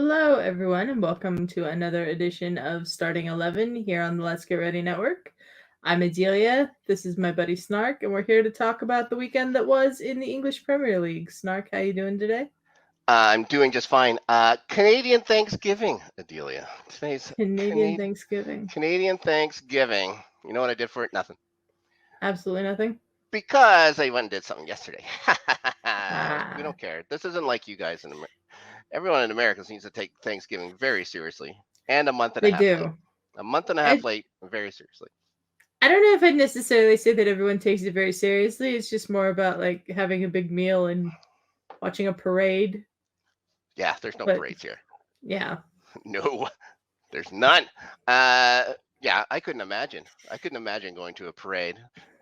Hello, everyone, and welcome to another edition of Starting 11 here on the Let's Get Ready Network. I'm Adelia. This is my buddy Snark, and we're here to talk about the weekend that was in the English Premier League. Snark, how you doing today? I'm doing just fine. Canadian Thanksgiving, Adelia. Today's Canadian Thanksgiving. Canadian Thanksgiving. You know what I did for it? Nothing. Absolutely nothing. Because I went and did something yesterday. We don't Ah, care. This isn't like you guys in America. Everyone in America needs to take Thanksgiving very seriously and a month and a they half late. do. A month and a half I, late, very seriously. I don't know if I'd necessarily say that everyone takes it very seriously. It's just more about like having a big meal and watching a parade. Yeah, there's no But parades here. yeah, No, there's none. Yeah, I couldn't imagine. I couldn't imagine going to a parade.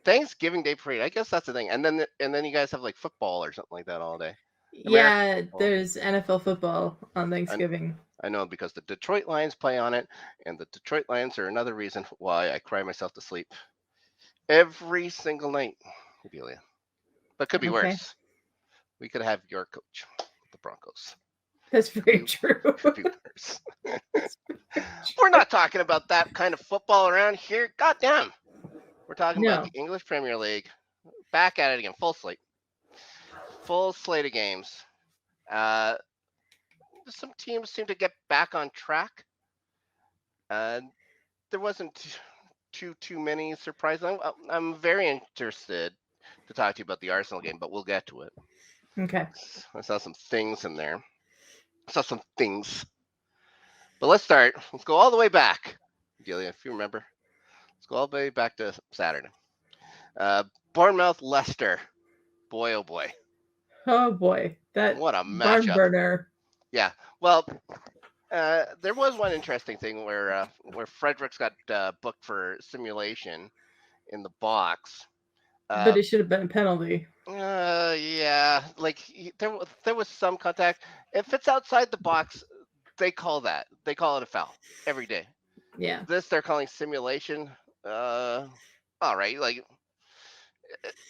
Thanksgiving Day parade. I guess that's the thing. And then you guys have like football or something like that all day. America. yeah, Well, there's NFL football on I, Thanksgiving. I know because the Detroit Lions play on it, and the Detroit Lions are another reason why I cry myself to sleep every single night, Adelia. But could be Okay. worse. We could have your coach, the Broncos. That's very true. Could be worse. That's very We're true. not talking about that kind of football around here. Goddamn. We're talking about No. the English Premier League. Back at it again. Full slate. Full slate of games. Uh, some teams seem to get back on track. There wasn't too many surprises. I'm very interested to talk to you about the Arsenal game, but we'll get to it. Okay. I saw some things in there. I saw some things. But let's start. Let's go all the way back, Delia, if you remember. Let's go all the way back to Saturday. Bournemouth Leicester. Boy, oh boy. Oh boy. That What a barn matchup. burner. Yeah. Well, there was one interesting thing where Fredericks got booked for simulation in the box. But it should have been a penalty. Yeah, like there was some contact. If it's outside the box, they call that. They call it a foul every day. Yeah. This they're calling simulation. All right, like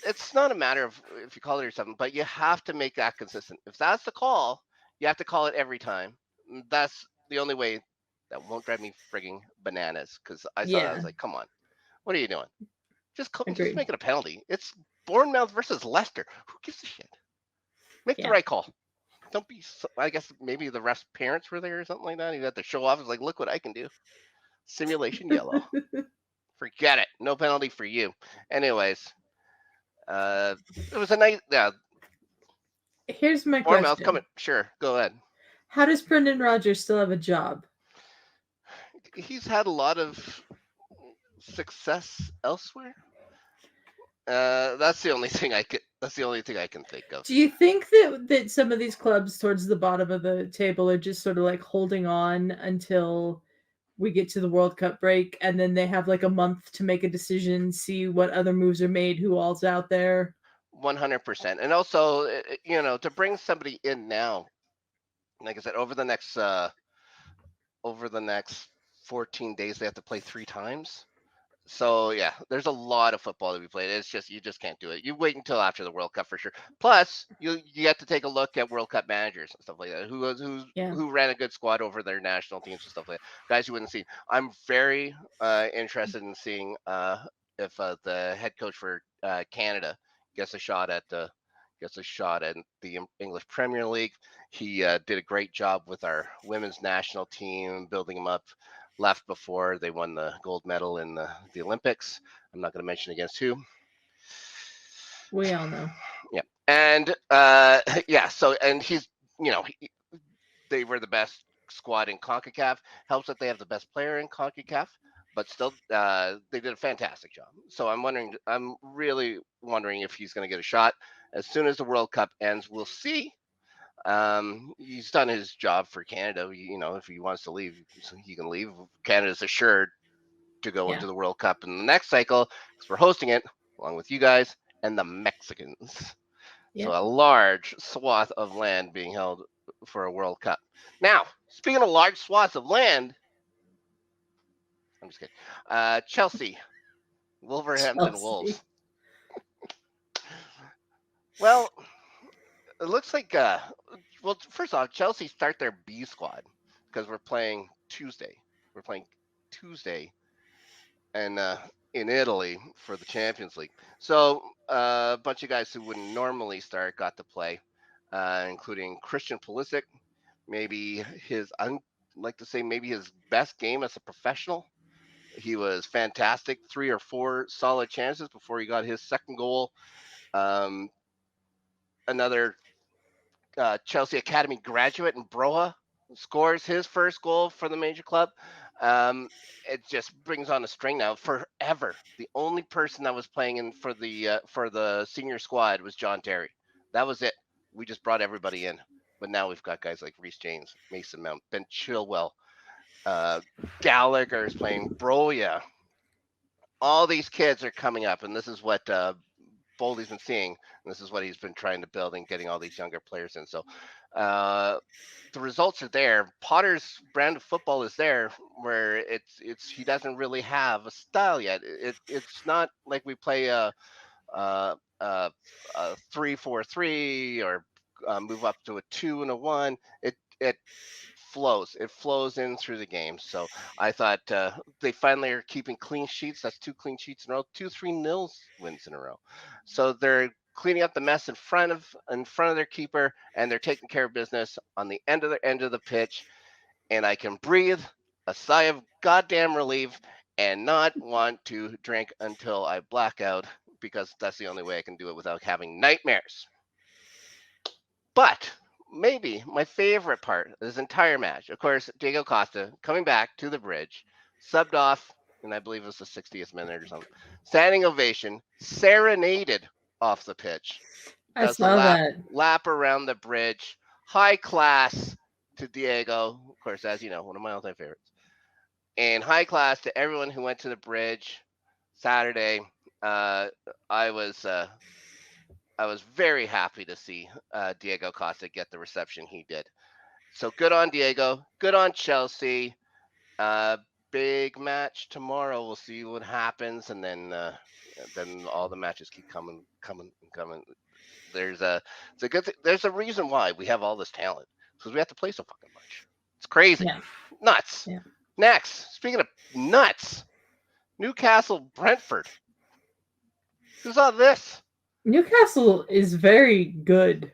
it's not a matter of if you call it or something, but you have to make that consistent. If that's the call, you have to call it every time. That's the only way that won't drive me frigging bananas. Because I saw that, I was Yeah. like, come on, what are you doing? Just Agreed. make it a penalty. It's Bournemouth versus Leicester. Who gives a shit? Make the Yeah. right call. Don't be. I guess maybe the ref's parents were there or something like that. He had to show off. It's like, look what I can do. Simulation yellow. Forget it. No penalty for you. Anyways, it was a nice. Yeah, Here's my Bournemouth question. coming. Sure, go ahead. How does Brendan Rodgers still have a job? He's had a lot of success elsewhere. That's the only thing I could. That's the only thing I can think of. Do you think that some of these clubs towards the bottom of the table are just sort of like holding on until we get to the World Cup break and then they have like a month to make a decision, see what other moves are made, who all's out there? 100%. And also, to bring somebody in now, like I said, over the next 14 days, they have to play 3 times. So yeah, there's a lot of football to be played. It's just you just can't do it. You wait until after the World Cup for sure. Plus, you have to take a look at World Cup managers and stuff like that. Yeah. Who ran a good squad over their national teams and stuff like that. Guys you wouldn't see. I'm very interested in seeing if the head coach for Canada gets a shot at the English Premier League. He did a great job with our women's national team, building them up. Left before they won the gold medal in the Olympics. I'm not going to mention against who. We all know. Yeah, and yeah. So and he's they were the best squad in CONCACAF. Helps that they have the best player in CONCACAF, but still they did a fantastic job. So I'm really wondering if he's going to get a shot as soon as the World Cup ends. We'll see. He's done his job for Canada. If he wants to leave, he can leave. Canada's assured to go Yeah. into the World Cup in the next cycle because we're hosting it along with you guys and the Mexicans. So Yeah. a large swath of land being held for a World Cup. Now, speaking of large swaths of land, I'm just kidding. Chelsea, Wolverhampton Chelsea. Wolves. Well, it looks like well, first off, Chelsea start their B squad. because we're playing Tuesday. We're playing Tuesday, and in Italy for the Champions League. So a bunch of guys who wouldn't normally start got to play, including Christian Pulisic. Maybe I'd like to say maybe his best game as a professional. He was fantastic. 3 or 4 solid chances before he got his second goal. Um, Another Chelsea Academy graduate in Broha scores his first goal for the major club. It just brings on a string now. Forever, the only person that was playing in for the senior squad was John Terry. That was it. We just brought everybody in, but now we've got guys like Reece James, Mason Mount, Ben Chilwell, Gallagher is playing, Broya. All these kids are coming up, and this is what Boldy's been seeing. And this is what he's been trying to build and getting all these younger players in. So the results are there. Potter's brand of football is there, where he doesn't really have a style yet. It's not like we play a 3-4-3 or move up to a 2 and a 1. It flows. It flows in through the game. So I thought they finally are keeping clean sheets. That's 2 clean sheets in a row, 2-3-0 wins in a row. So they're cleaning up the mess in front of their keeper, and they're taking care of business on the end of the pitch. And I can breathe a sigh of goddamn relief and not want to drink until I black out, because that's the only way I can do it without having nightmares. But maybe my favorite part of this entire match, of course, Diego Costa coming back to the bridge, subbed off, and I believe it was the 60th minute or something. Standing ovation, serenaded off the pitch. I saw that. Lap around the bridge, high class to Diego, of course, as you know, one of my all-time favorites. And high class to everyone who went to the bridge Saturday. I was very happy to see Diego Costa get the reception he did. So good on Diego. Good on Chelsea. Big match tomorrow. We'll see what happens, and then all the matches keep coming. There's a good thing. There's a reason why we have all this talent, because we have to play so fucking much. It's crazy. Yeah. Nuts. Yeah. Next, speaking of nuts, Newcastle Brentford. Who saw this? Newcastle is very good,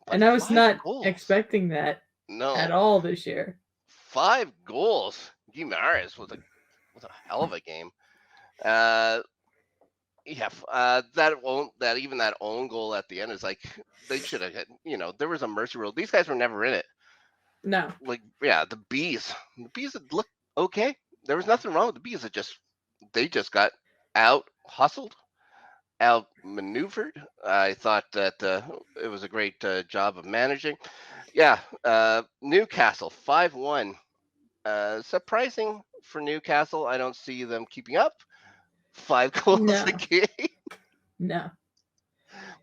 But and I was 5 not goals. expecting that at all this year. 5 goals. Guimaraes was a hell of a game. That own goal at the end is like, they should have had. There was a mercy rule. These guys were never in it. No. The bees looked okay. There was nothing wrong with the bees. They just got out hustled, outmaneuvered. I thought that it was a great job of managing. Yeah, Newcastle 5-1. Surprising for Newcastle. I don't see them keeping up 5 goals a game. No.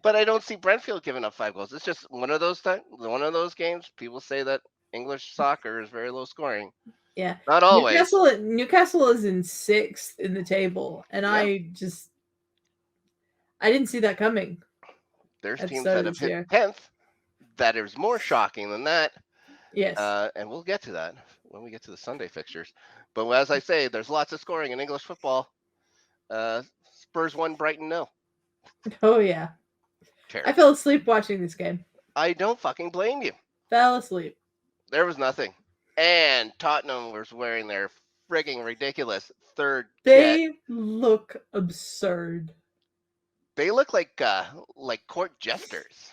But I don't see Brentford giving up 5 goals. It's just one of those games. People say that English soccer is very low scoring. Yeah. Not always. Newcastle is in 6th in the table, and I didn't see that coming. There's teams that have hit 10th that is more shocking than that. Yes. And we'll get to that when we get to the Sunday fixtures. But as I say, there's lots of scoring in English football. Spurs 1, Brighton 0. Oh, yeah. Terrible. I fell asleep watching this game. I don't fucking blame you. Fell asleep. There was nothing. And Tottenham was wearing their frigging ridiculous third kit. Look absurd. They look like court jesters.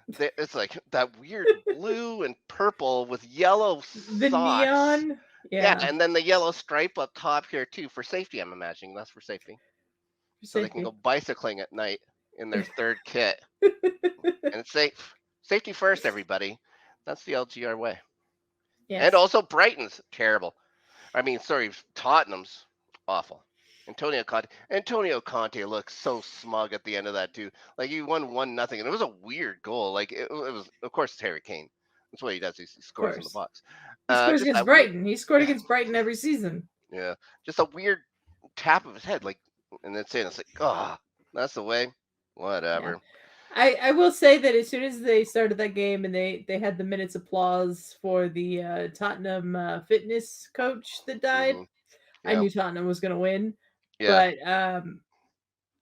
It's like that weird blue and purple with yellow the socks. Neon. Yeah, and then the yellow stripe up top here too, for safety. I'm imagining that's for safety. So they can go bicycling at night in their third kit. And it's safe. Safety first, everybody. That's the LGR way. Yes. And also Brighton's terrible. Tottenham's awful. Antonio Conte looks so smug at the end of that too. Like, he won 1-0, and it was a weird goal. Like, it was, of course, it's Harry Kane. That's what he does. He scores in the box. He scores against Brighton. He scored against Brighton every season. Yeah, just a weird tap of his head, like, and that's it. It's like, oh, that's the way. Whatever. I will say that as soon as they started that game and they had the minutes applause for the Tottenham fitness coach that died, Hmm. I Yeah, knew Tottenham was going to win, yeah, but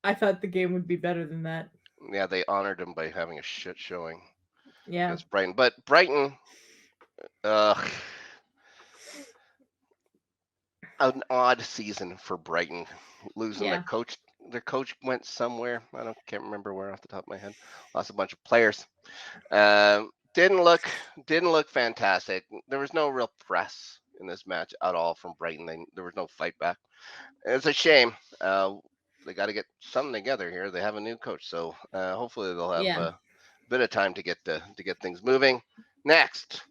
I thought the game would be better than that. yeah. They honored him by having a shit showing Yeah, against Brighton, but Brighton, uh, an odd season for Brighton, losing their yeah, coach. Their coach went somewhere. Can't remember where off the top of my head. Lost a bunch of players. Didn't look fantastic. There was no real press in this match at all from Brighton. There was no fight back. It's a shame. They got to get something together here. They have a new coach, so hopefully they'll have yeah. a bit of time to get things moving. Next,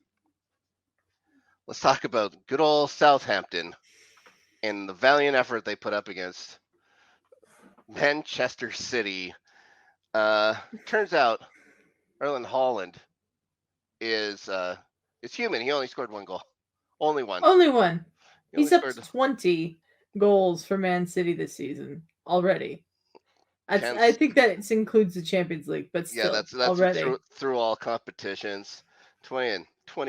let's talk about good old Southampton and the valiant effort they put up against Manchester City. Turns out Erling Haaland is is human. He only scored one goal, only one. Only one. He only He's up scored to 20 goals for Man City this season already. I chance. think that includes the Champions League, but Yeah, still, that's already. through all competitions. 20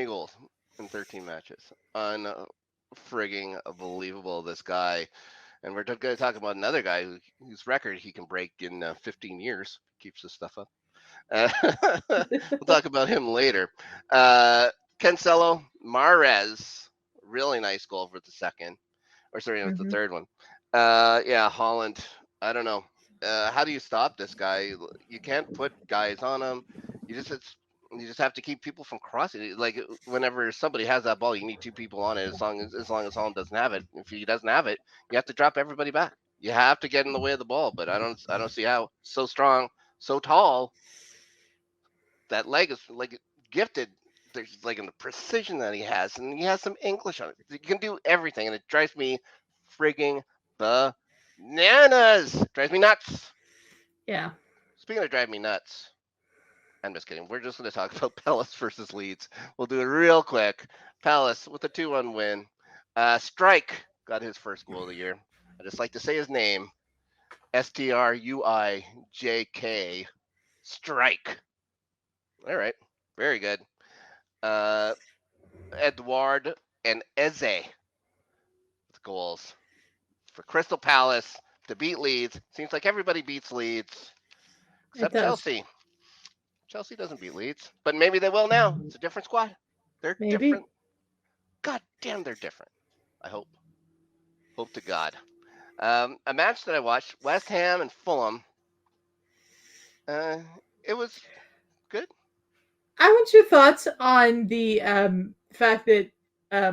goals in 13 matches. Frigging unbelievable, this guy. And we're going to talk about another guy whose record he can break in 15 years. Keeps this stuff up. Uh, we'll talk about him later. Uh, Cancelo, Mahrez, really nice goal for the second, or sorry, it was the Hmm. third one. Yeah, Holland. I don't know. How do you stop this guy? You can't put guys on him. You just you just have to keep people from crossing it. Like whenever somebody has that ball, you need two people on it. As long as Holland doesn't have it. If he doesn't have it, you have to drop everybody back. You have to get in the way of the ball. But I don't see how. So strong, so tall. That leg is like gifted. There's like in the precision that he has, and he has some English on it. He can do everything, and it drives me frigging bananas. Drives me nuts. Yeah, Speaking of driving me nuts, I'm just kidding. We're just going to talk about Palace versus Leeds. We'll do it real quick. Palace with a 2-1 win. Strike got his first goal of the year. I just like to say his name, Struijk. Strike. All right, very good. Uh, Edouard and Eze with goals for Crystal Palace to beat Leeds. Seems like everybody beats Leeds it except does. Chelsea. Chelsea doesn't beat Leeds, but maybe they will now. It's a different squad. They're Maybe. different. God damn, they're different. I hope. Hope to God. A match that I watched, West Ham and Fulham. Uh, it was good. I want your thoughts on the fact that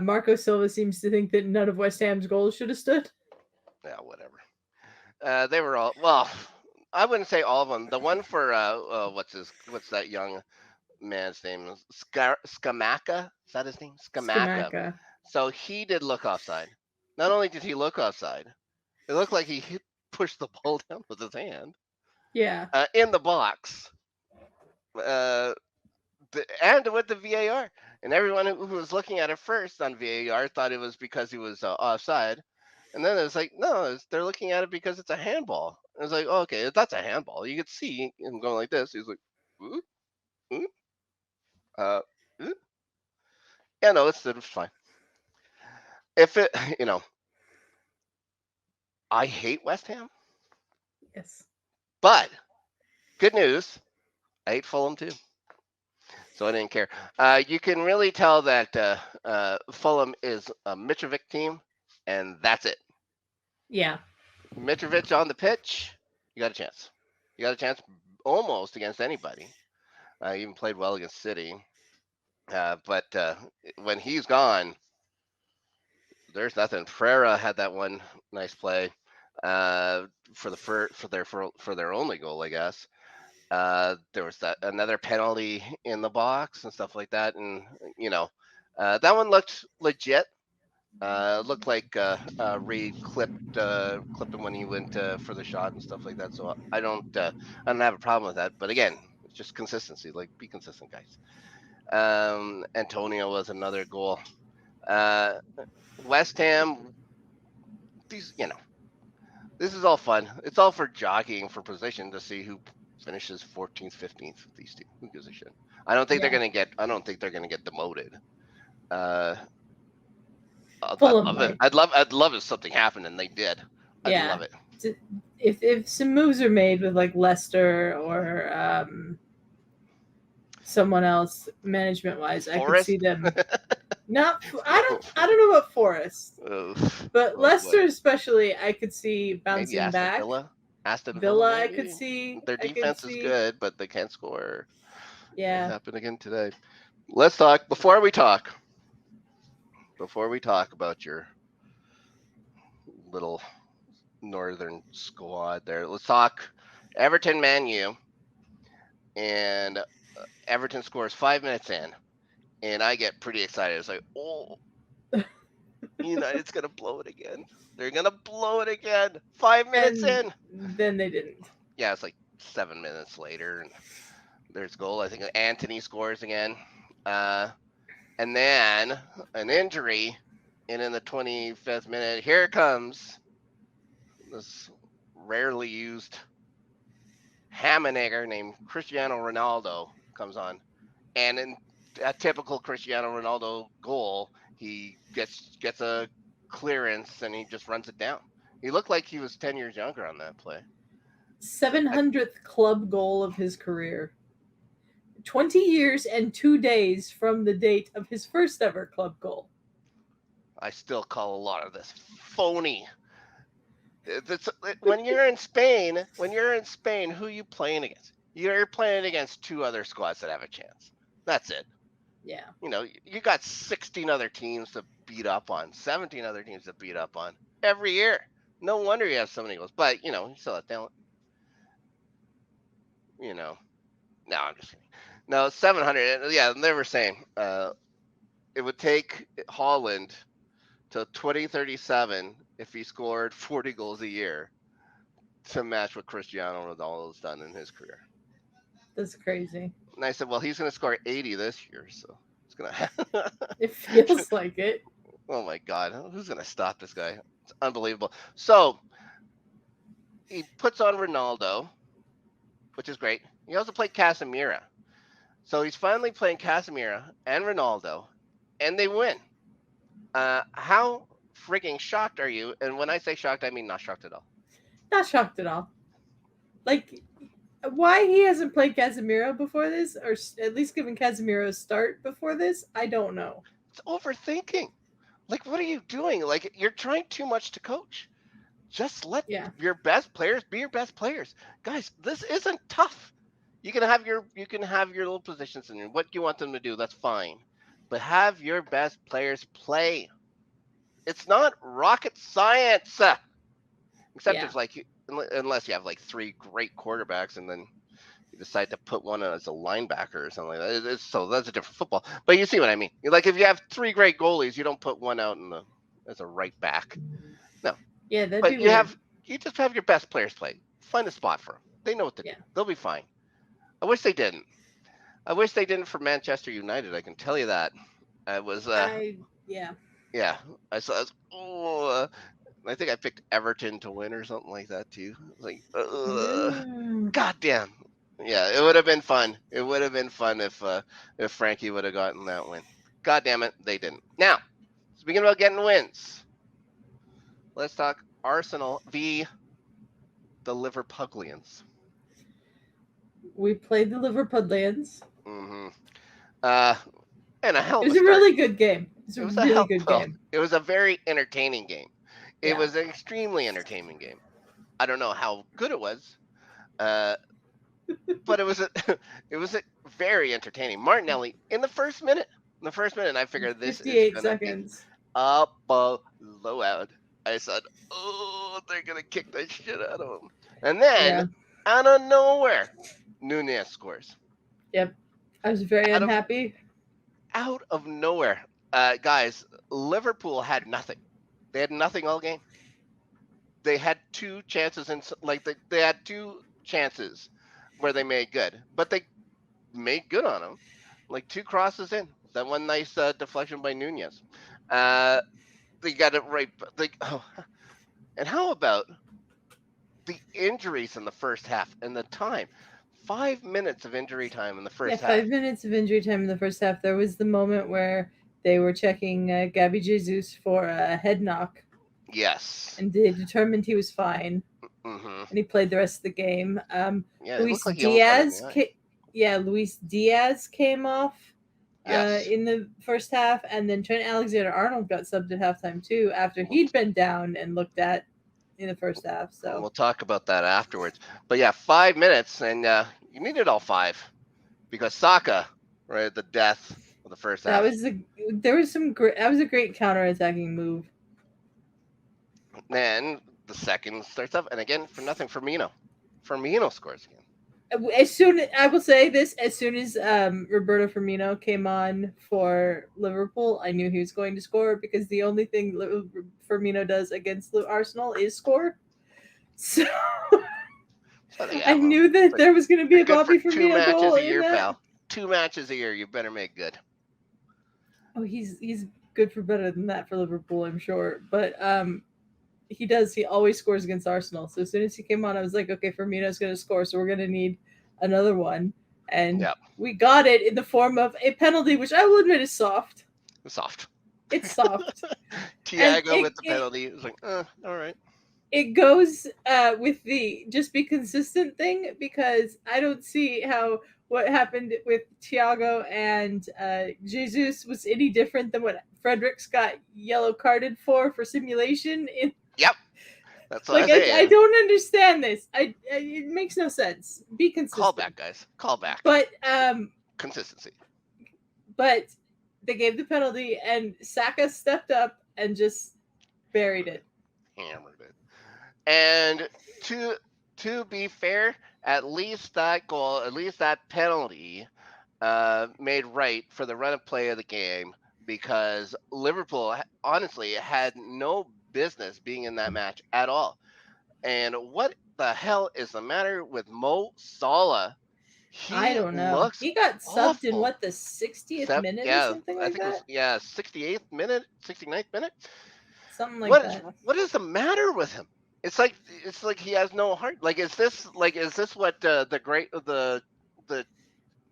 Marco Silva seems to think that none of West Ham's goals should have stood. Yeah, whatever. They were all well. I wouldn't say all of them. The one for what's that young man's name? Skamaka? Is that his name? Skamaka. Skamaka. So he did look offside. Not only did he look offside, it looked like pushed the ball down with his hand Yeah. in the box, uh, and with the VAR. And everyone who was looking at it first on VAR thought it was because he was offside. And then it's like, no, they're looking at it because it's a handball. And it's like, oh, okay, if that's a handball, you could see him going like this. He's like, ooh, ooh, uh, ooh. Yeah, no, it's fine. If it, you know, I hate West Ham, Yes. but good news, I hate Fulham too. So I didn't care. You can really tell that Fulham is a Mitrovic team, and that's it. Yeah. Mitrovic on the pitch, you got a chance. You got a chance almost against anybody. Even played well against City. But when he's gone, there's nothing. Ferreira had that one nice play for their only goal, I guess. There was that another penalty in the box and stuff like that, and you know, that one looked legit. Looked like Reed clipped him when he went for the shot and stuff like that. So I don't have a problem with that. But again, it's just consistency. Like be consistent, guys. Antonio was another goal. Uh, West Ham, these this is all fun. It's all for jockeying for position to see who finishes 14th, 15th with these two. Who gives a shit? I don't think they're gonna get. I don't think they're gonna get demoted. Fulham might. I'd love if something happened and they did. I'd Yeah. love it. If some moves are made with like Leicester or someone else management wise, I could see them. Not. I don't know about Forest, but Leicester especially, I could see bouncing maybe Aston back. Villa. Aston Villa, I could see. Their defense is good, but they can't score. Yeah. It happened again today. Let's talk before we talk about your little northern squad there. Let's talk Everton Man U. And Everton scores 5 minutes in, and I get pretty excited. It's like, oh, United's gonna blow it again. They're gonna blow it again. 5 minutes in. Then they didn't. Yeah, it's like 7 minutes later, and there's a goal. I think Anthony scores again. And then an injury, and in the 25th minute, here comes this rarely used Hammenager named Cristiano Ronaldo comes on. And in a typical Cristiano Ronaldo goal, he gets a clearance and he just runs it down. He looked like he was 10 years younger on that play. 700th club goal of his career. 20 years and 2 days from the date of his first ever club goal. I still call a lot of this phony. When you're in Spain, who are you playing against? You're playing against 2 other squads that have a chance. That's it. Yeah. You got 16 other teams to beat up on, 17 other teams to beat up on every year. No wonder you have so many goals. But, you still have talent. No, I'm just kidding. No, 700. Yeah, they were saying it would take Haaland till 2037 if he scored 40 goals a year to match what Cristiano Ronaldo's done in his career. That's crazy. And I said, well, he's going to score 80 this year, so it's going to It feels like it. Oh, my God. Who's going to stop this guy? It's unbelievable. So he puts on Ronaldo, which is great. He also played Casemiro. So he's finally playing Casemiro and Ronaldo, and they win. How freaking shocked are you? And when I say shocked, I mean not shocked at all. Not shocked at all. Like, why he hasn't played Casemiro before this, or at least given Casemiro a start before this, I don't know. It's overthinking. Like, what are you doing? Like, you're trying too much to coach. Just let your best players be your best players. Guys, this isn't tough. You can have your little positions in what you want them to do. That's fine. But have your best players play. It's not rocket science. Except it's like, unless you have like 3 great quarterbacks and then you decide to put one as a linebacker or something like that. So that's a different football. But you see what I mean? Like, if you have 3 great goalies, you don't put one out as a right back. No. Yeah, that'd but be weird. You just have your best players play. Find a spot for them. They know what to do. They'll be fine. I wish they didn't. I wish they didn't for Manchester United. I can tell you that. I was. Yeah. Yeah. I saw. I think I picked Everton to win or something like that too. Like, goddamn. Yeah, it would have been fun. It would have been fun if Frankie would have gotten that win. God damn it, they didn't. Now, speaking about getting wins, let's talk Arsenal v. the Liverpudlians. We played the Liverpudlians. Mm-hmm. And a hell of It was a really good game. It was a really good game. It was a very entertaining game. It was an extremely entertaining game. I don't know how good it was, but it was a very entertaining. Martinelli in the first minute, I figured this is 58 seconds. A blowout. I said, "Oh, they're gonna kick the shit out of him," and then out of nowhere, Nunez scores. Yep, I was very unhappy. Out of nowhere, guys, Liverpool had nothing. They had nothing all game. They had 2 chances they had 2 chances where they made good, but they made good on them. Like 2 crosses in. That one nice deflection by Nunez. They got it right. And how about the injuries in the first half and the time? 5 minutes of injury time in the Yeah, first half. 5 minutes of injury time in the first half. There was the moment where they were checking Gabby Jesus for a head knock, Yes. and they determined he was fine, Hmm. and he played the rest of the game. Yeah, it Luis looked like he almost got it in Diaz, the eye. Luis Diaz came off Yes. in the first half, and then Trent Alexander-Arnold got subbed at halftime too after We'll, he'd been down and looked at in the first half. So we'll talk about that afterwards. But yeah, 5 minutes, and you needed all 5 because Saka, right at the death of the first that half. was there was some great, that was a great counter-attacking move. Then the second starts up, and again, for nothing, Firmino. Firmino scores again. I will say this, as soon as Roberto Firmino came on for Liverpool, I knew he was going to score because the only thing Firmino does against Arsenal is score. So So they I have him. knew that there was going to be You're a good for Bobby 2 Firmino matches goal a in year, that. pal. 2 matches a year. You better make good. Oh, he's good for better than that for Liverpool, I'm sure. But he does. He always scores against Arsenal. So as soon as he came on, I was like, okay, Firmino's going to score, so we're going to need another one. And Yeah, we got it in the form of a penalty, which I will admit is soft. soft. It's soft, and Thiago with the penalty. It was like, all right. it goes with the just be consistent thing, because I don't see how what happened with Thiago and Jesus was any different than what Fredericks got yellow carded for simulation. Yep, that's what Like I'm I saying. don't understand this. It makes no sense. Be Call consistent. back, guys. Call back. But Consistency. but they gave the penalty, and Saka stepped up and just buried it. Hammered it. And to be fair, at least that goal, at least that penalty, made right for the run of play of the game, because Liverpool honestly had no business being in that match at all. And what the hell is the matter with Mo Salah? I He don't know. looks He got subbed in awful. what, the 60th minute or Yeah, something I like think it was that? 68th minute, 69th minute. Something like What is that. what is the matter with him? It's like he has no heart. Is this what the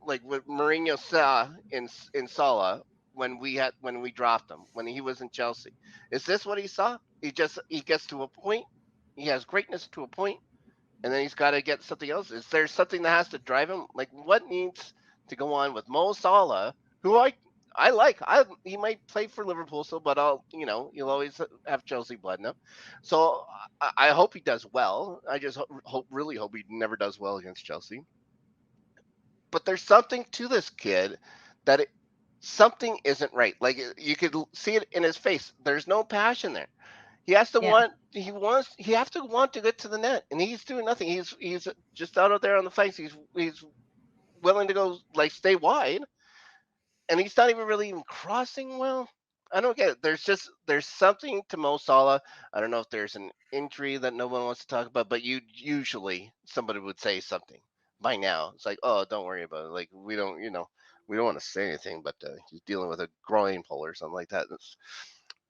like what Mourinho saw in Salah when we dropped him when he was in Chelsea? Is this what he saw? He gets to a point, he has greatness to a point, and then he's got to get something else. Is there something that has to drive him? Like what needs to go on with Mo Salah, who I like. He might play for Liverpool still, but you'll always have Chelsea blood in him. So I hope he does well. I just really hope he never does well against Chelsea. But there's something to this kid that something isn't right. Like you could see it in his face. There's no passion there. He has to Yeah. want. He has to want to get to the net, and he's doing nothing. He's just out there on the flanks. He's willing to go like stay wide, and he's not even really even crossing well. I don't get it. There's something to Mo Salah. I don't know if there's an injury that no one wants to talk about, but usually somebody would say something by now. It's like, oh, don't worry about it. Like we don't want to say anything, but he's dealing with a groin pull or something like that.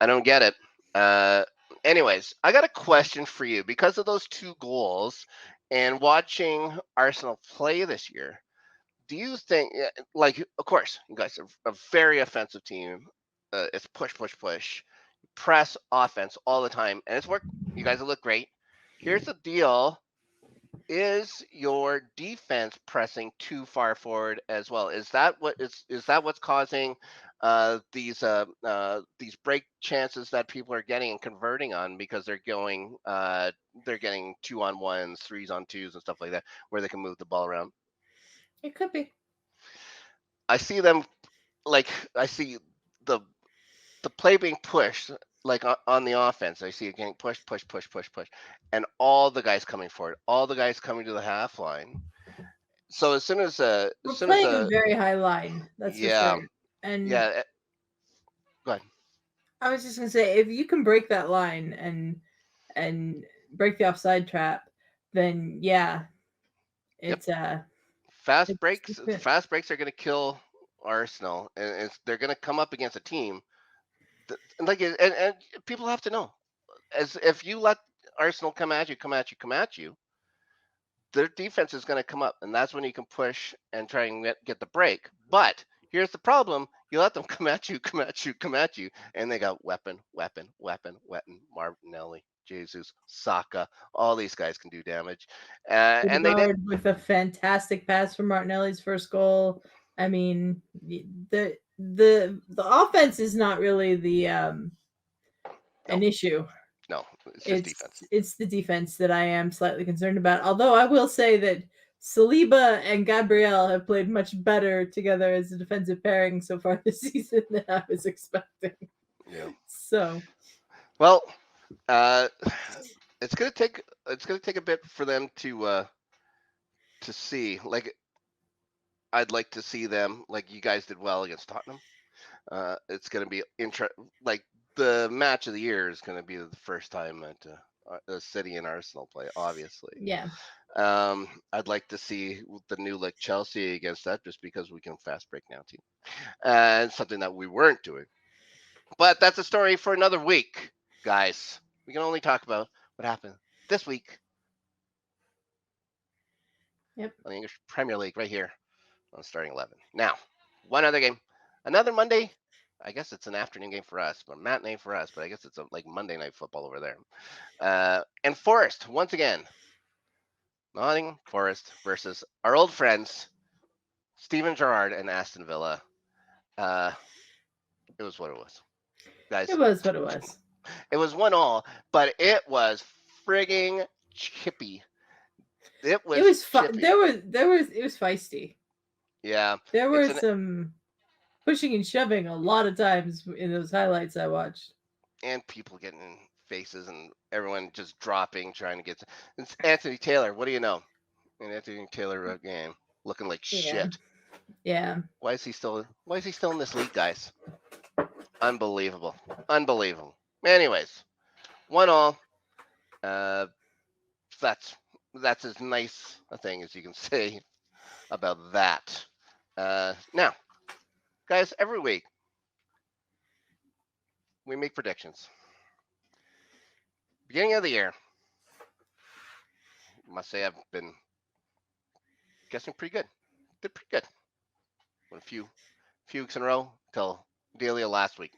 I don't get it. Uh, Anyways, I got a question for you because of those 2 goals and watching Arsenal play this year. Do you think, like, of course, you guys are a very offensive team. It's push, push, push, press offense all the time, and it's worked. You guys look great. Here's the deal: is your defense pressing too far forward as well? Is that what's causing these break chances that people are getting and converting on because they're getting 2-on-1s, 3s-on-2s, and stuff like that, where they can move the ball around? It could be. I see them like I see the the play being pushed like on the offense. I see it getting pushed, push, push, push, push, and all the guys coming forward, all the guys coming to the half line. So as We're soon as playing a very high line, that's for yeah, sure. And yeah, go ahead. I was just gonna say, if you can break that line and break the offside trap, then yeah, Yep, it's it's fast breaks are going to kill Arsenal, and they're going to come up against a team and and people have to know, as if you let Arsenal come at you, come at you, come at you, their defense is going to come up, and that's when you can push and try and get the break. But here's the problem: you let them come at you, and they got weapon. Martinelli, Jesus, Saka, all these guys can do damage, and they did. With a fantastic pass from Martinelli's first goal. I mean, the offense is not really the an issue. No, it's just defense. It's the defense that I am slightly concerned about. Although I will say that Saliba and Gabriel have played much better together as a defensive pairing so far this season than I was expecting. Yeah. So, well, it's gonna take a bit for them to see. Like, I'd like to see them, like you guys did well against Tottenham. It's gonna be like the match of the year is gonna be the first time that City and Arsenal play. Obviously, yeah. I'd like to see the new like Chelsea against that, just because we can fast break now team, and something that we weren't doing. But that's a story for another week, guys. We can only talk about what happened this week. Yep. On the English Premier League right here on Starting 11. Now, one other game. Another Monday. I guess it's an afternoon game for us, but matinee for us. But I guess it's like Monday Night Football over there. And Forest, once again. Nottingham Forest versus our old friends, Steven Gerrard and Aston Villa. It was what it was. Guys. It was what it was. It was 1-1, but it was frigging chippy. It was chippy. It was feisty. Yeah. There were some pushing and shoving a lot of times in those highlights I watched. And people getting in faces and everyone just dropping, trying to get. It's Anthony Taylor. What do you know? An Anthony Taylor game looking like shit. Yeah. Why is he still in this league, guys? Unbelievable. Anyways, 1-1. That's as nice a thing as you can say about that. Now, guys, every week we make predictions. Beginning of the year, I must say I've been guessing pretty good. Did pretty good. Went a few weeks in a row till Adelia last week.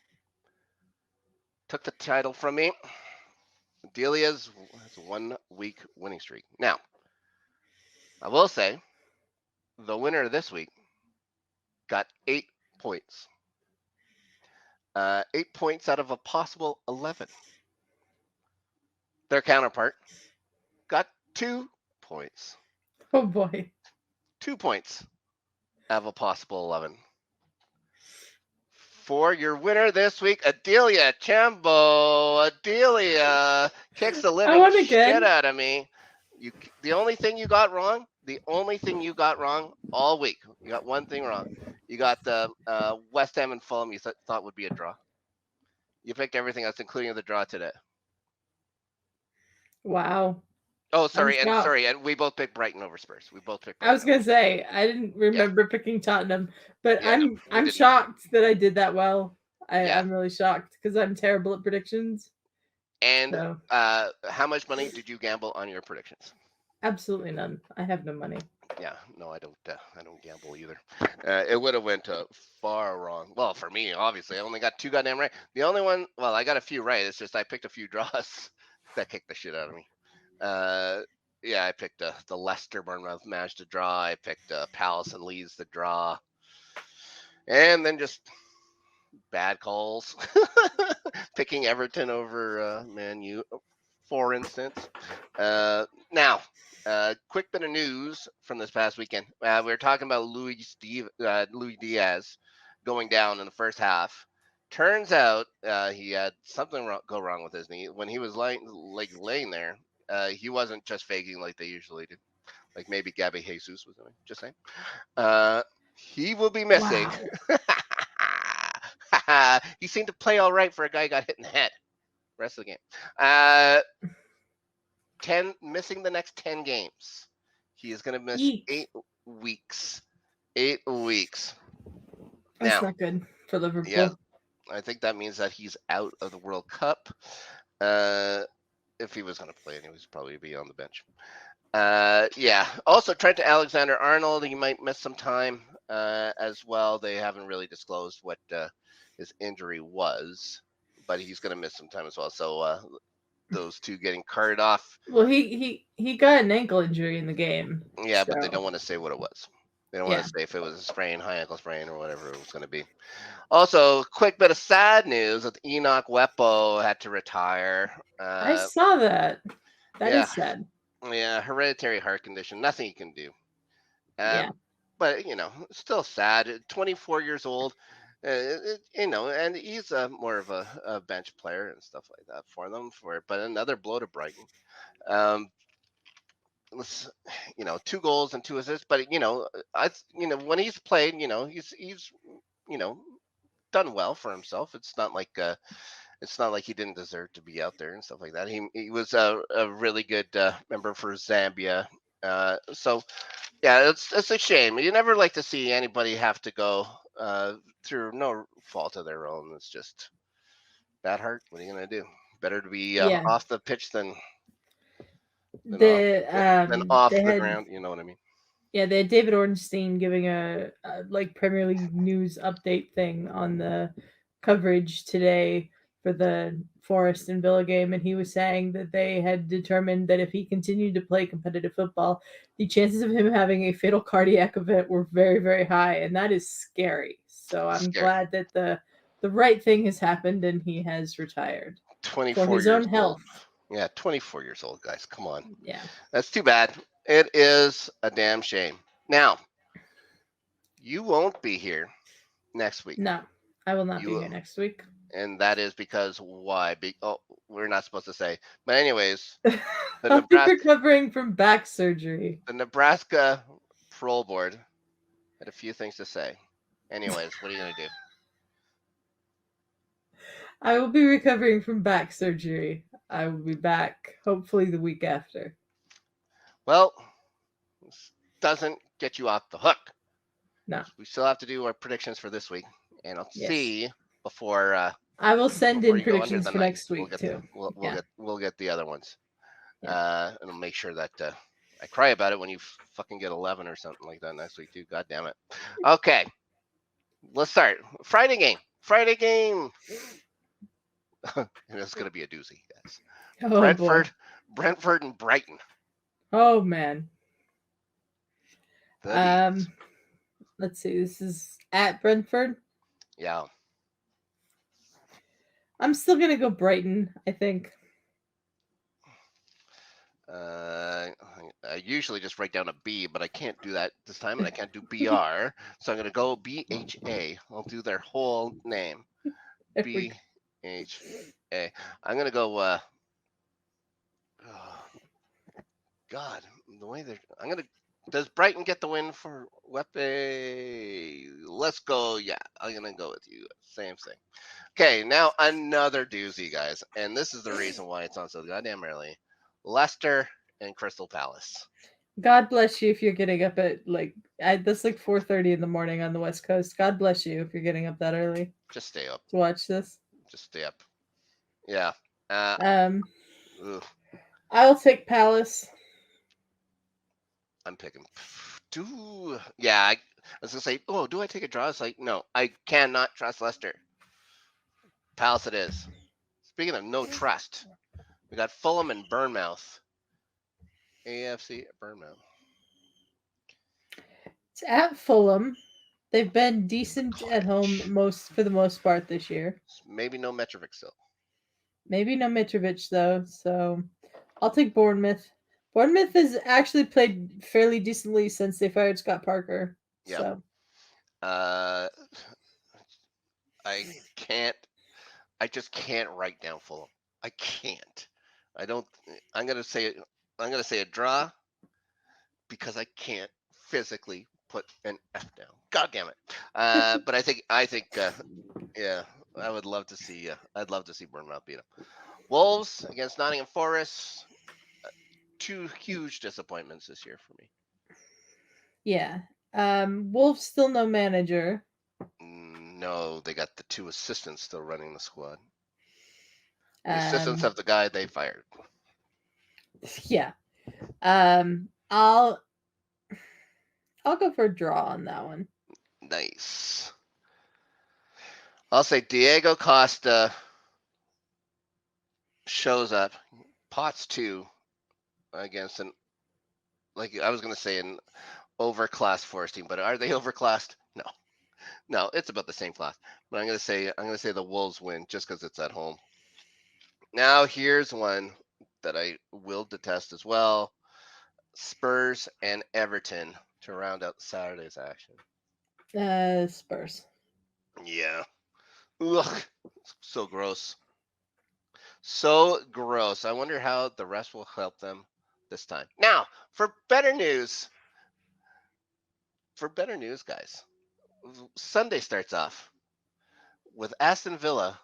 Took the title from me. Adelia has a 1 week winning streak. Now, I will say the winner this week got 8 points. 8 points out of a possible 11. Their counterpart got 2 points. Oh boy. 2 points out of a possible 11. For your winner this week, Adelia Chambo. Adelia kicks the living shit out of me. The only thing you got wrong all week, you got one thing wrong. You got the West Ham and Fulham you thought would be a draw. You picked everything else, including the draw today. Wow. Oh, sorry, and we both picked Brighton over Spurs. I was gonna say I didn't remember picking Tottenham, but I'm shocked that I did that well. I'm really shocked because I'm terrible at predictions. And how much money did you gamble on your predictions? Absolutely none. I have no money. Yeah, no, I don't gamble either. It would have went far wrong. Well, for me, obviously, I only got 2 goddamn right. The only one, well, I got a few right. It's just I picked a few draws that kicked the shit out of me. I picked the Leicester Bournemouth match to draw. I picked Palace and Leeds to draw, and then just bad calls. Picking Everton over Man U, for instance. Now, quick bit of news from this past weekend. We were talking about Luis Diaz going down in the first half. Turns out he had something go wrong with his knee. When he was laying there, he wasn't just faking like they usually do. Like maybe Gabby Jesus was doing. Just saying. He will be missing. Wow. He seemed to play all right for a guy who got hit in the head. Rest of the game. Missing the next 10 games. He is going to miss 8 weeks. 8 weeks. That's not good for Liverpool. Yeah, I think that means that he's out of the World Cup. if he was going to play, and he was probably be on the bench. Yeah. Also, Trent Alexander-Arnold, he might miss some time as well. They haven't really disclosed what his injury was, but he's going to miss some time as well. So those two getting carted off. Well, he got an ankle injury in the game. Yeah, but they so- don't want to say what it was. They don't Yeah. want to say if it was a sprain, high ankle sprain, or whatever it was going to be. Also, quick bit of sad news that Enoch Wepo had to retire. I saw that. That yeah. is sad. Yeah, hereditary heart condition. Nothing you can do. Yeah. But still sad. 24 years old. And he's more of a bench player and stuff like that for them. But another blow to Brighton. 2 goals and 2 assists. But when he's played, he's done well for himself. It's not like he didn't deserve to be out there and stuff like that. He was a really good member for Zambia. So yeah, it's a shame. You never like to see anybody have to go through no fault of their own. It's just bad heart. What are you gonna do? Better to be off the pitch than off the ground. You know what I mean? Yeah, they had David Ornstein giving a like Premier League news update thing on the coverage today for the Forest and Villa game, and he was saying that they had determined that if he continued to play competitive football, the chances of him having a fatal cardiac event were very, very high, and that is scary. So I'm glad that the right thing has happened and he has retired 24 for his years own health. Old. Yeah, 24 years old, guys. Come on. Yeah, that's too bad. It is a damn shame. Now, you won't be here next week. No, I will not be here next week. And that is because why? We're not supposed to say. But anyways, I'll be recovering from back surgery. The Nebraska Parole Board had a few things to say. Anyways, what are you going to do? I will be recovering from back surgery. I will be back hopefully the week after. Well, this doesn't get you off the hook. No. We still have to do our predictions for this week. And I'll see before I will send in predictions for next week too. We'll get the other ones. And I'll make sure that I cry about it when you fucking get 11 or something like that next week too. God damn it. Okay. Let's start. Friday game. And it's going to be a doozy, guys. Oh, Brentford and Brighton. Oh man. Let's see. This is at Brentford. Yeah. I'm still gonna go Brighton, I think. I usually just write down a B, but I can't do that this time, and I can't do BR. So I'm gonna go BHA. I'll do their whole name. BHA. I'm gonna go. God, the way they're. Does Brighton get the win for Wepe? Let's go. Yeah, I'm gonna go with you. Same thing. Okay, now another doozy, guys, and this is the reason why it's on so goddamn early. Leicester and Crystal Palace. God bless you if you're getting up at that's like 4:30 in the morning on the West Coast. God bless you if you're getting up that early. Just stay up to watch this. Just stay up. Yeah. I'll take Palace. I'm picking. Yeah, I was gonna say, do I take a draw? It's like, no, I cannot trust Leicester. Palace it is. Speaking of no trust, we got Fulham and Bournemouth. AFC Bournemouth. It's at Fulham. They've been decent at home for the most part this year. Maybe no Mitrovic still. Maybe no Mitrovic though, so I'll take Bournemouth. Bournemouth has actually played fairly decently since they fired Scott Parker. Yeah. So. I just can't write down Fulham. I can't. I'm gonna say a draw because I can't physically put an F down. God damn it. But I think yeah, I would love to see I'd love to see Bournemouth beat them. Wolves against Nottingham Forest. 2 huge disappointments this year for me. Yeah. Wolves still no manager. No, they got the 2 assistants still running the squad. The assistants of the guy they fired. Yeah. I'll go for a draw on that one. Nice. I'll say Diego Costa shows up. Potts too against an I was gonna say an overclassed Forest team, but are they overclassed? No. No, it's about the same class. But I'm gonna say the Wolves win just because it's at home. Now here's one that I will detest as well. Spurs and Everton to round out Saturday's action. Spurs. Yeah. Ugh. So gross. So gross. I wonder how the rest will help them this time. Now, for better news, guys, Sunday starts off with Aston Villa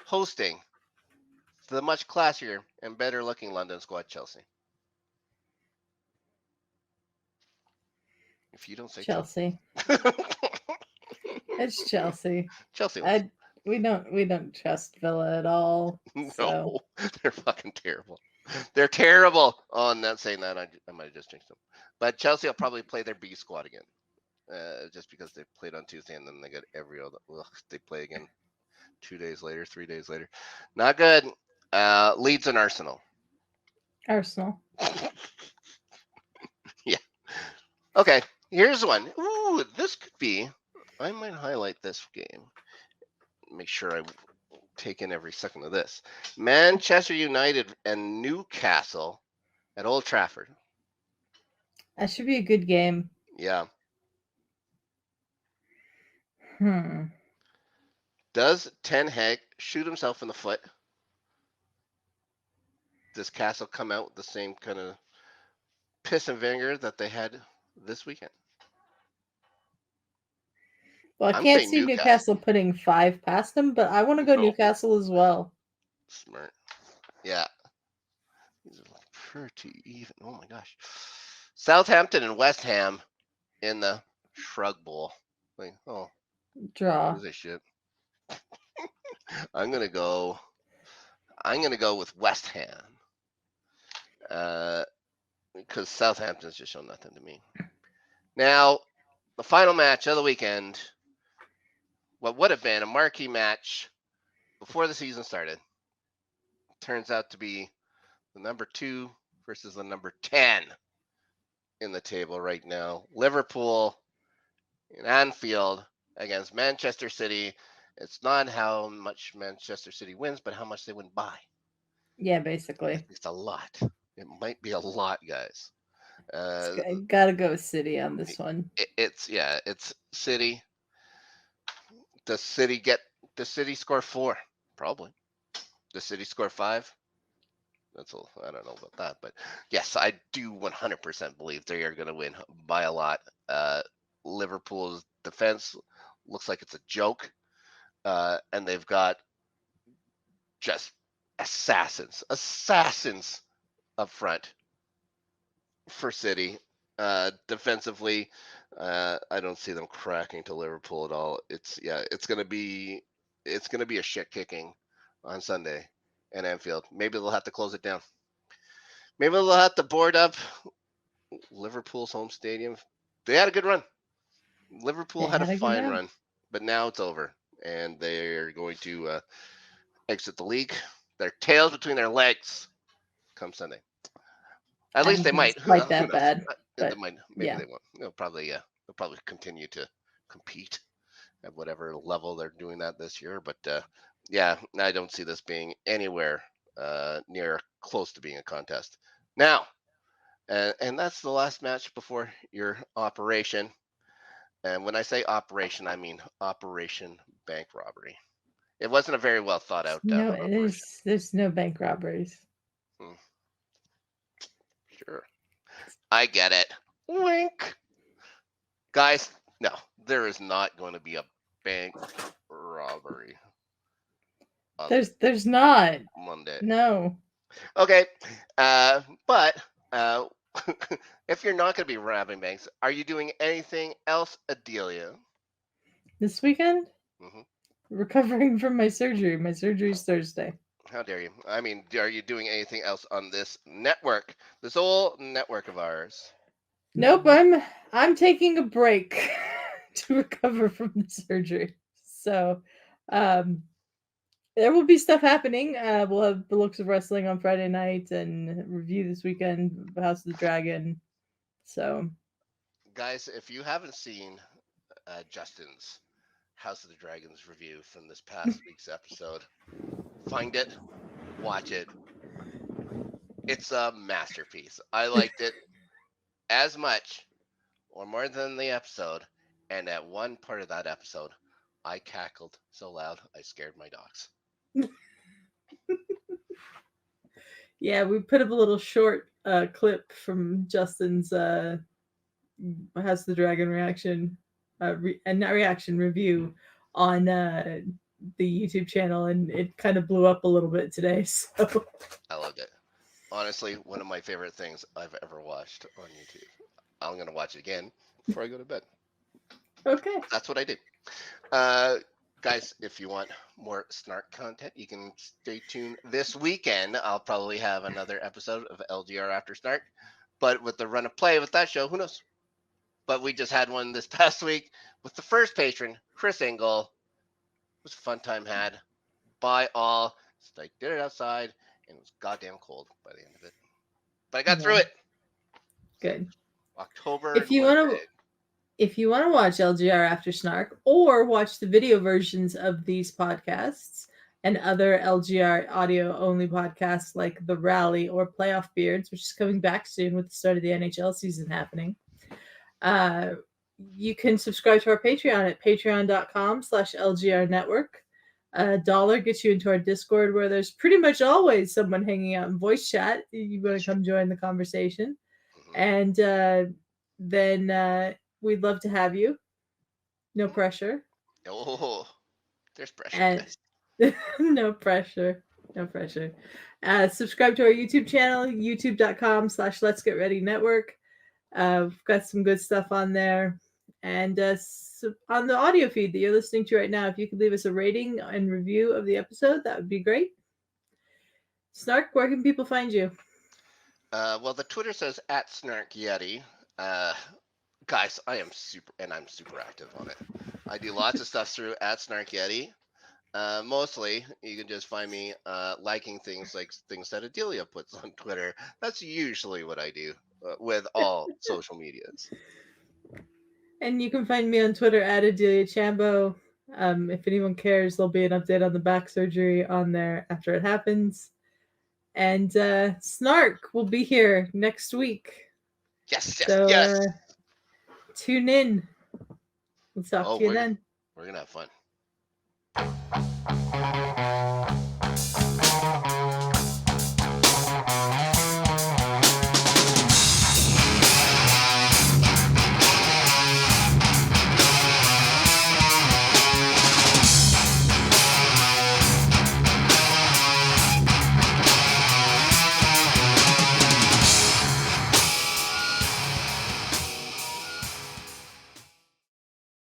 hosting the much classier and better looking London squad Chelsea. If you don't say Chelsea. It's Chelsea. Chelsea wins. We don't trust Villa at all. No, So. they're fucking terrible. They're terrible. Oh, I'm not saying that. I might have just jinxed them. But Chelsea will probably play their B squad again. Just because they played on Tuesday and then they got every other. They play again 2 days later, 3 days later. Not good. Leeds and Arsenal. Arsenal. Yeah. Okay. Here's one. Ooh, this could be. I might highlight this game. Make sure I take in every second of this. Manchester United and Newcastle at Old Trafford. That should be a good game. Yeah. Does Ten Hag shoot himself in the foot? Does Castle come out with the same kind of piss and vinegar that they had this weekend? Well, I can't see Newcastle putting 5 past them, but I want to go Newcastle as well. Smart. Yeah. These are like pretty even. Oh my gosh. Southampton and West Ham in the Shrug Bowl. Like, draw. What is this shit? I'm gonna go with West Ham. Because Southampton's just shown nothing to me. Now, the final match of the weekend, what would have been a marquee match before the season started, turns out to be the number 2 versus the number 10 in the table right now. Liverpool in Anfield against Manchester City. It's not how much Manchester City wins, but how much they win by. Yeah, basically. It's a lot. It might be a lot, guys. Gotta go with City on this one. It's City. Does City score 4? Probably. Does City score 5? I don't know about that, but yes, I do 100% believe they are going to win by a lot. Liverpool's defense looks like it's a joke, and they've got just assassins up front for City. Defensively, I don't see them cracking to Liverpool at all. It's gonna be a shit kicking on Sunday in Anfield. Maybe they'll have to close it down. Maybe they'll have to board up Liverpool's home stadium. They had a good run. Liverpool had a fine run, but now it's over, and they are going to exit the league. Their tails between their legs come Sunday. At least they might. Quite that bad. But Maybe they won't. They'll probably continue to compete at whatever level they're doing that this year. But I don't see this being anywhere near close to being a contest. Now, and that's the last match before your operation. And when I say operation, I mean Operation Bank Robbery. It wasn't a very well thought out. There's no bank robberies. Sure. I get it. Wink. Guys, no, there is not going to be a bank robbery. There's not. Monday. No. Okay. But if you're not going to be robbing banks, are you doing anything else, Adelia? This weekend? Mm-hmm. Recovering from my surgery. My surgery's Thursday. How dare you? I mean, are you doing anything else on this network? This whole network of ours? Nope, I'm taking a break to recover from the surgery. So, um, there will be stuff happening. We'll have the looks of wrestling on Friday night and review this weekend House of the Dragon. So, Guys, if you haven't seen Justin's House of the Dragons review from this past week's episode, find it, watch it. It's a masterpiece. I liked it as much or more than the episode. And at one part of that episode, I cackled so loud I scared my dogs. yeah, we put up a little short clip from Justin's House of the Dragon reaction, and not reaction review on the YouTube channel, and it kind of blew up a little bit today. So I loved it. Honestly, one of my favorite things I've ever watched on YouTube. I'm going to watch it again before I go to bed. okay. That's what I do. Guys, if you want more Snark content, you can stay tuned this weekend. I'll probably have another episode of LGR After Snark. But with the run of play with that show, who knows? But we just had one this past week with the first patron, Chris Engel. It was a fun time had by all. So I did it outside, and it was goddamn cold by the end of it. But I got through it. Good. October. If you want to watch LGR After Snark or watch the video versions of these podcasts and other LGR audio only podcasts like The Rally or Playoff Beards, which is coming back soon with the start of the NHL season happening, you can subscribe to our Patreon at patreon.com/LGR network. $1 gets you into our Discord, where there's pretty much always someone hanging out in voice chat. You want to come join the conversation. And then we'd love to have you. No pressure. Oh, there's pressure. And no pressure. No pressure. Subscribe to our YouTube channel, youtube.com/Let's Get Ready Network. We've got some good stuff on there. And on the audio feed that you're listening to right now, if you could leave us a rating and review of the episode, that would be great. Snark, where can people find you? Well, the Twitter says @Snark Yeti. Guys, I'm super active on it. I do lots of stuff through @Snark Yeti. Mostly, you can just find me liking things like things that Adelia puts on Twitter. That's usually what I do with all social medias. And you can find me on Twitter @Adelia Chambo. If anyone cares, there'll be an update on the back surgery on there after it happens. And Snark will be here next week. Yes. Tune in. We'll talk to you then. We're going to have fun.